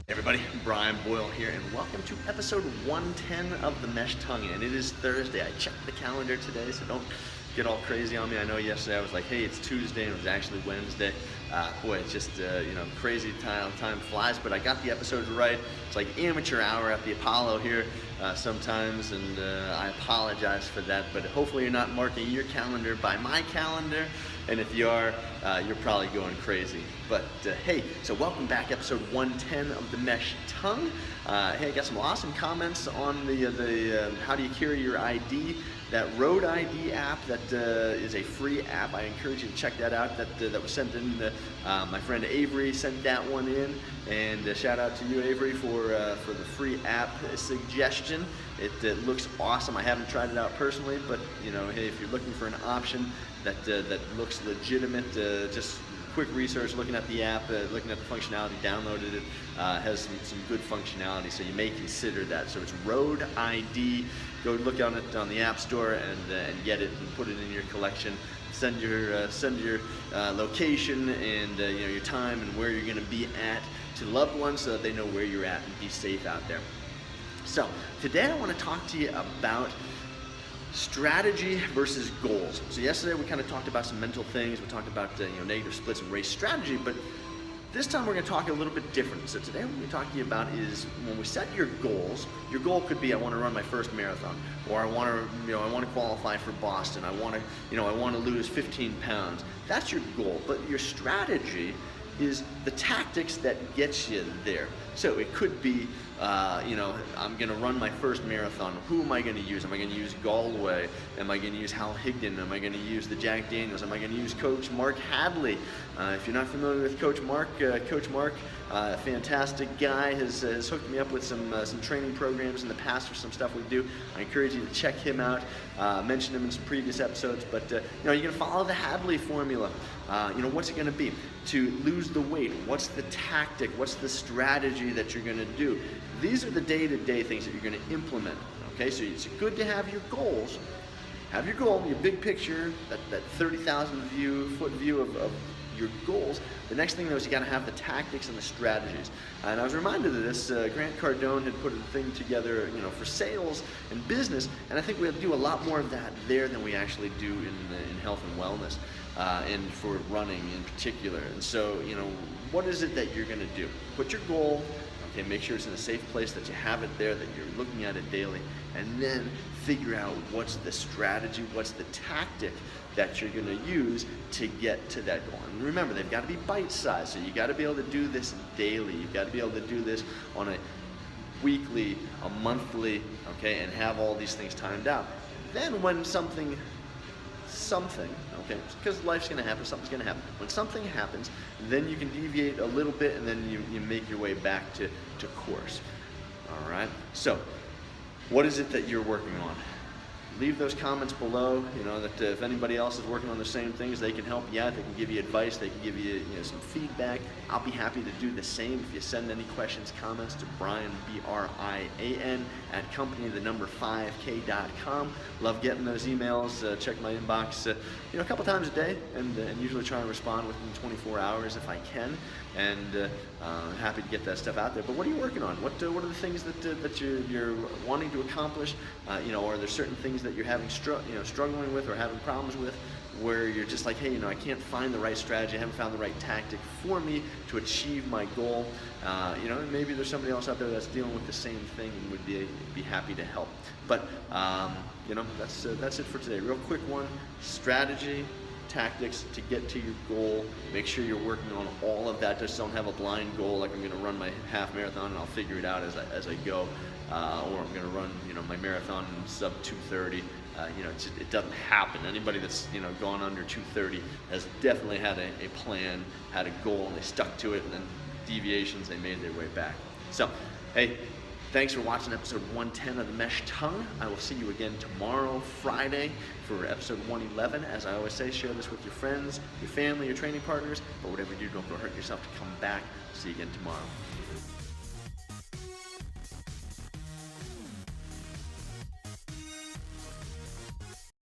Everybody, Brian Boyle here, and welcome to episode 110 of The Mesh Tongue. And it is Thursday. I checked the calendar today, so don't get all crazy on me. I know yesterday I was like, hey, it's Tuesday, and it was actually Wednesday. Boy, it's just, crazy time flies, but I got the episodes right. It's like amateur hour at the Apollo here sometimes, and I apologize for that, but hopefully you're not marking your calendar by my calendar, and if you are, you're probably going crazy. But hey, so welcome back, episode 110 of The Mesh Tongue. Hey, I got some awesome comments on the how do you carry your ID, that Road ID app that is a free app. I encourage you to check that out. That was sent in, my friend Avery sent that one in, and shout out to you, Avery, for the free app suggestion. It looks awesome. I haven't tried it out personally, but hey, if you're looking for an option that looks legitimate, just quick research, looking at the app, looking at the functionality, downloaded it, has some good functionality, so you may consider that. So it's Road ID. Go look on it on the App Store and get it and put it in your collection. Send your location and your time and where you're going to be at to loved ones, so that they know where you're at and be safe out there. So today I want to talk to you about strategy versus goals. So yesterday we kind of talked about some mental things. We talked about negative splits and race strategy, but this time we're going to talk a little bit different. So today what we're talking to you about is when we set your goals. Your goal could be, I want to run my first marathon, or I want to qualify for Boston. I want to lose 15 pounds. That's your goal. But your strategy is the tactics that gets you there. So it could be, I'm going to run my first marathon. Who am I going to use? Am I going to use Galway? Am I going to use Hal Higdon? Am I going to use the Jack Daniels? Am I going to use Coach Mark Hadley? If you're not familiar with Coach Mark, a fantastic guy, has hooked me up with some training programs in the past for some stuff we do. I encourage you to check him out. Mentioned him in some previous episodes, but you're going to follow the Hadley formula. What's it going to be to lose the weight? What's the tactic? What's the strategy that you're going to do? These are the day-to-day things that you're going to implement. Okay, so it's good to have your goals. Have your goal, your big picture, that 30,000 foot view of your goals. The next thing though is you got to have the tactics and the strategies. And I was reminded of this. Grant Cardone had put a thing together, for sales and business, and I think we do a lot more of that there than we actually do in health and wellness, and for running in particular. And so, what is it that you're going to do? Put your goal. Okay, make sure it's in a safe place, that you have it there, that you're looking at it daily, and then figure out what's the strategy, what's the tactic that you're going to use to get to that goal. And remember, they've got to be bite-sized, so you got to be able to do this daily. You've got to be able to do this on a weekly, a monthly, okay, and have all these things timed out. Then when something, okay, because life's going to happen, something's going to happen. When something happens, then you can deviate a little bit, and then you make your way back to course. All right, so what is it that you're working on? Leave those comments below, that if anybody else is working on the same things, they can help you out, they can give you advice, they can give you, some feedback. I'll be happy to do the same. If you send any questions, comments to Brian, BRIAN, at company5k.com. Love getting those emails. Check my inbox, a couple times a day, and usually try and respond within 24 hours if I can. And happy to get that stuff out there. But what are you working on? What are the things that you're wanting to accomplish? Are there certain things that you're having struggling with or having problems with, where you're just like, hey, I can't find the right strategy, I haven't found the right tactic for me to achieve my goal. And maybe there's somebody else out there that's dealing with the same thing and would be happy to help. But that's it for today. Real quick one: strategy, tactics to get to your goal. Make sure you're working on all of that. Just don't have a blind goal like I'm going to run my half marathon and I'll figure it out as I go, or I'm going to run my marathon in sub 2:30. It doesn't happen. Anybody that's gone under 2:30 has definitely had a plan, had a goal, and they stuck to it, and then deviations, they made their way back. So hey, thanks for watching episode 110 of The Mesh Tongue. I will see you again tomorrow, Friday, for episode 111. As I always say, share this with your friends, your family, your training partners, but whatever you do, don't go hurt yourself to come back. See you again tomorrow.